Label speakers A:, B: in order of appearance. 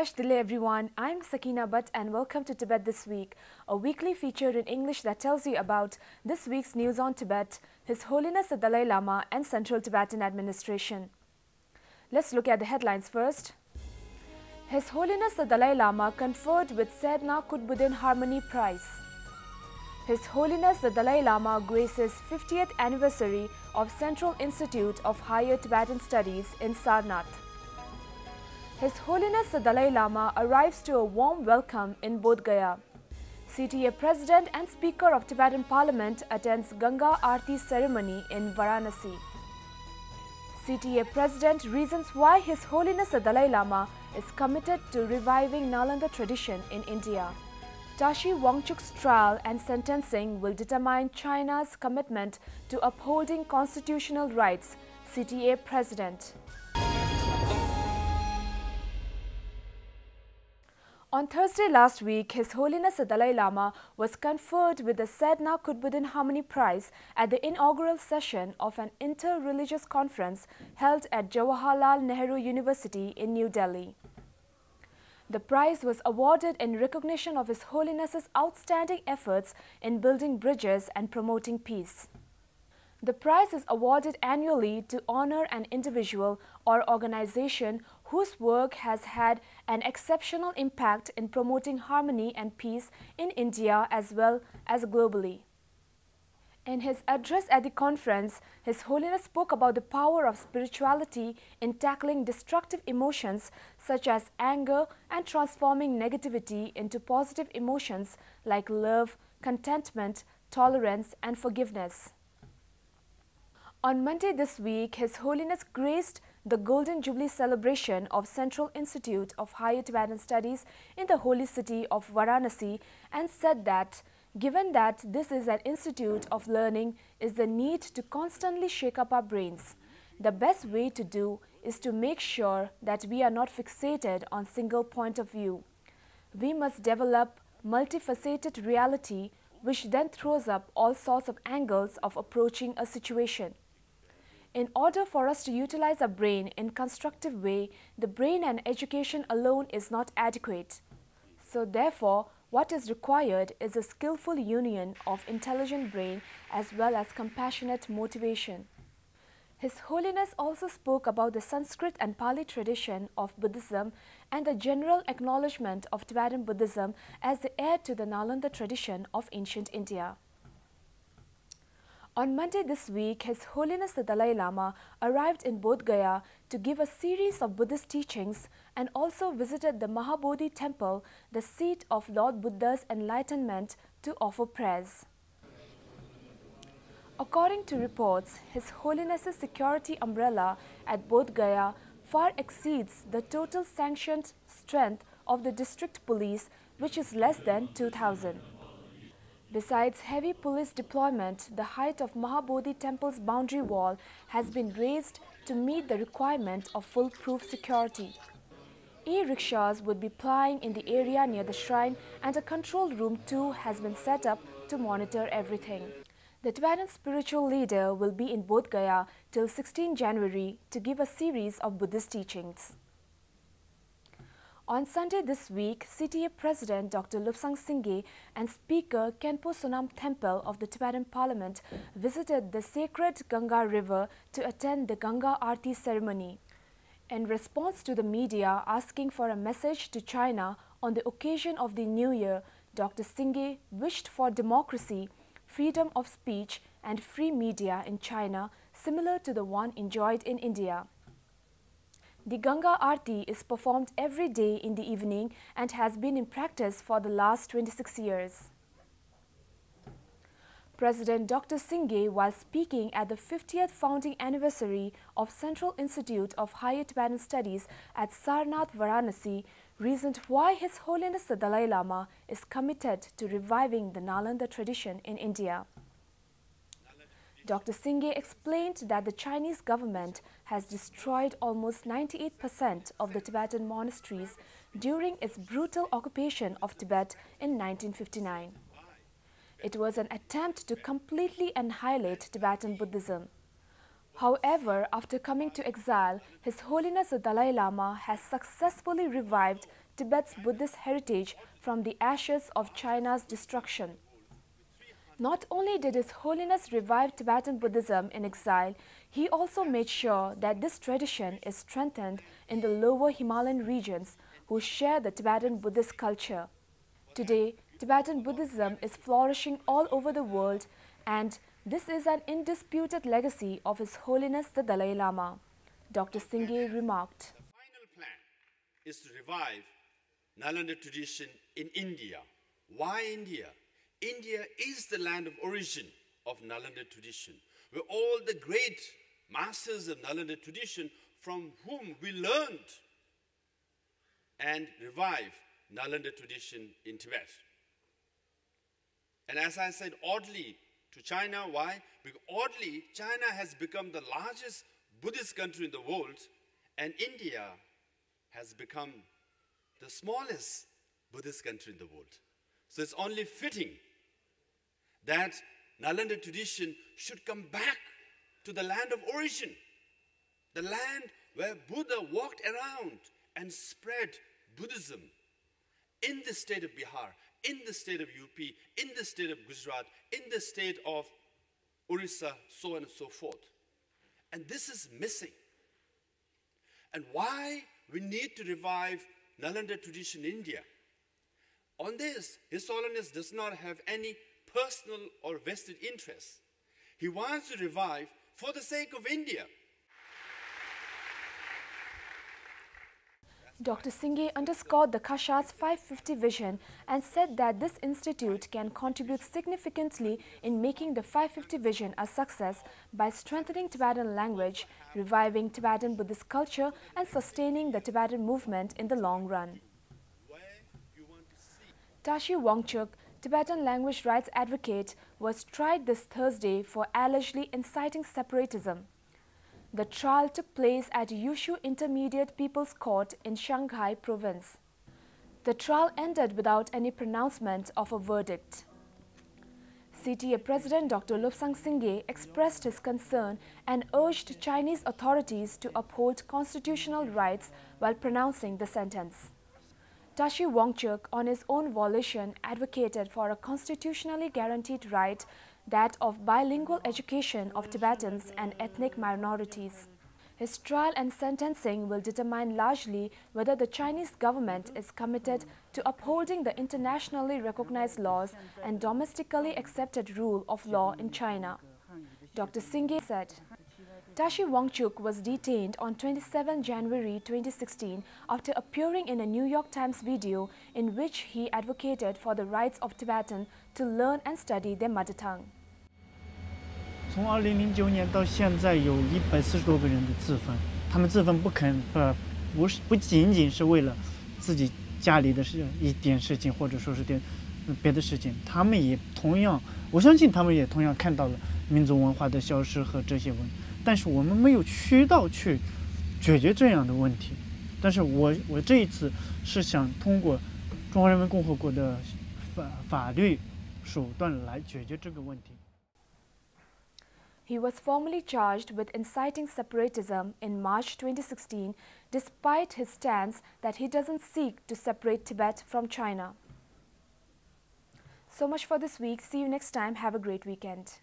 A: Pesh Dile everyone, I'm Sakina Butt and welcome to Tibet This Week, a weekly feature in English that tells you about this week's news on Tibet, His Holiness the Dalai Lama and Central Tibetan Administration. Let's look at the headlines first. His Holiness the Dalai Lama conferred with Sedna Kutbuddin Harmony Prize. His Holiness the Dalai Lama graces 50th anniversary of Central Institute of Higher Tibetan Studies in Sarnath. His Holiness the Dalai Lama arrives to a warm welcome in Bodhgaya. CTA President and Speaker of Tibetan Parliament attends Ganga Aarti ceremony in Varanasi. CTA President reasons why His Holiness the Dalai Lama is committed to reviving Nalanda tradition in India. Tashi Wangchuk's trial and sentencing will determine China's commitment to upholding constitutional rights, CTA President. On Thursday last week, His Holiness the Dalai Lama was conferred with the Sedna Kutbuddin Harmony Prize at the inaugural session of an inter-religious conference held at Jawaharlal Nehru University in New Delhi. The prize was awarded in recognition of His Holiness's outstanding efforts in building bridges and promoting peace. The prize is awarded annually to honor an individual or organization whose work has had an exceptional impact in promoting harmony and peace in India as well as globally. In his address at the conference, His Holiness spoke about the power of spirituality in tackling destructive emotions such as anger and transforming negativity into positive emotions like love, contentment, tolerance, and forgiveness. On Monday this week, His Holiness graced the Golden Jubilee celebration of Central Institute of Higher Tibetan Studies in the holy city of Varanasi and said that, given that this is an institute of learning, is the need to constantly shake up our brains. The best way to do is to make sure that we are not fixated on single point of view. We must develop multifaceted reality, which then throws up all sorts of angles of approaching a situation. In order for us to utilize our brain in a constructive way, the brain and education alone is not adequate. So therefore, what is required is a skillful union of intelligent brain as well as compassionate motivation. His Holiness also spoke about the Sanskrit and Pali tradition of Buddhism and the general acknowledgement of Tibetan Buddhism as the heir to the Nalanda tradition of ancient India. On Monday this week, His Holiness the Dalai Lama arrived in Bodhgaya to give a series of Buddhist teachings and also visited the Mahabodhi temple, the seat of Lord Buddha's enlightenment, to offer prayers. According to reports, His Holiness's security umbrella at Bodhgaya far exceeds the total sanctioned strength of the district police, which is less than 2,000. Besides heavy police deployment, the height of Mahabodhi temple's boundary wall has been raised to meet the requirement of foolproof security. E-rickshaws would be plying in the area near the shrine and a control room too has been set up to monitor everything. The Tibetan spiritual leader will be in Bodhgaya till 16 January to give a series of Buddhist teachings. On Sunday this week, CTA President Dr. Lobsang Singye and Speaker Khenpo Sonam Temple of the Tibetan Parliament visited the sacred Ganga River to attend the Ganga Aarti ceremony. In response to the media asking for a message to China on the occasion of the New Year, Dr. Singye wished for democracy, freedom of speech and free media in China similar to the one enjoyed in India. The Ganga Aarti is performed every day in the evening and has been in practice for the last 26 years. President Dr. Singye, while speaking at the 50th founding anniversary of Central Institute of Higher Tibetan Studies at Sarnath, Varanasi, reasoned why His Holiness the Dalai Lama is committed to reviving the Nalanda tradition in India. Dr. Singye explained that the Chinese government has destroyed almost 98% of the Tibetan monasteries during its brutal occupation of Tibet in 1959. It was an attempt to completely annihilate Tibetan Buddhism. However, after coming to exile, His Holiness the Dalai Lama has successfully revived Tibet's Buddhist heritage from the ashes of China's destruction. Not only did His Holiness revive Tibetan Buddhism in exile, he also made sure that this tradition is strengthened in the lower Himalayan regions who share the Tibetan Buddhist culture. Today, Tibetan Buddhism is flourishing all over the world, and this is an indisputed legacy of His Holiness the Dalai Lama. Dr. Singye remarked.
B: The final plan is to revive Nalanda tradition in India. Why India? India is the land of origin of Nalanda tradition, where all the great masters of Nalanda tradition from whom we learned and revive Nalanda tradition in Tibet. And as I said, oddly to China, why? Because oddly, China has become the largest Buddhist country in the world, and India has become the smallest Buddhist country in the world. So it's only fitting that Nalanda tradition should come back to the land of origin, the land where Buddha walked around and spread Buddhism in the state of Bihar, in the state of UP, in the state of Gujarat, in the state of Orissa, so on and so forth. And this is missing. And why we need to revive Nalanda tradition in India? On this, His Holiness does not have any personal or vested interest. He wants to revive for the sake of India.
A: Dr. Singye underscored the Kasha's 550 vision and said that this institute can contribute significantly in making the 550 vision a success by strengthening Tibetan language, reviving Tibetan Buddhist culture and sustaining the Tibetan movement in the long run. Tashi Wangchuk, Tibetan language rights advocate, was tried this Thursday for allegedly inciting separatism. The trial took place at Yushu Intermediate People's Court in Shanghai province. The trial ended without any pronouncement of a verdict. CTA President Dr. Lobsang Singye expressed his concern and urged Chinese authorities to uphold constitutional rights while pronouncing the sentence. Tashi Wangchuk, on his own volition, advocated for a constitutionally guaranteed right, that of bilingual education of Tibetans and ethnic minorities. His trial and sentencing will determine largely whether the Chinese government is committed to upholding the internationally recognized laws and domestically accepted rule of law in China. Dr. Singye said. Tashi Wangchuk was detained on 27 January 2016 after appearing in a New York Times video in which he advocated for the rights of Tibetan to learn and study their mother tongue.
C: 从2009年到现在，有140多个人的自焚，他们自焚不仅仅是为了自己家里的一点事情，或者说是点别的事情，他们也同样，我相信他们也同样看到了民族文化的消失和这些问题。 但是我们没有渠道去解决这样的问题，但是我这一次是想通过中华人民共和国的法律手段来解决这个问题。
A: He was formally charged with inciting separatism in March 2016, despite his stance that he doesn't seek to separate Tibet from China. So much for this week. See you next time. Have a great weekend.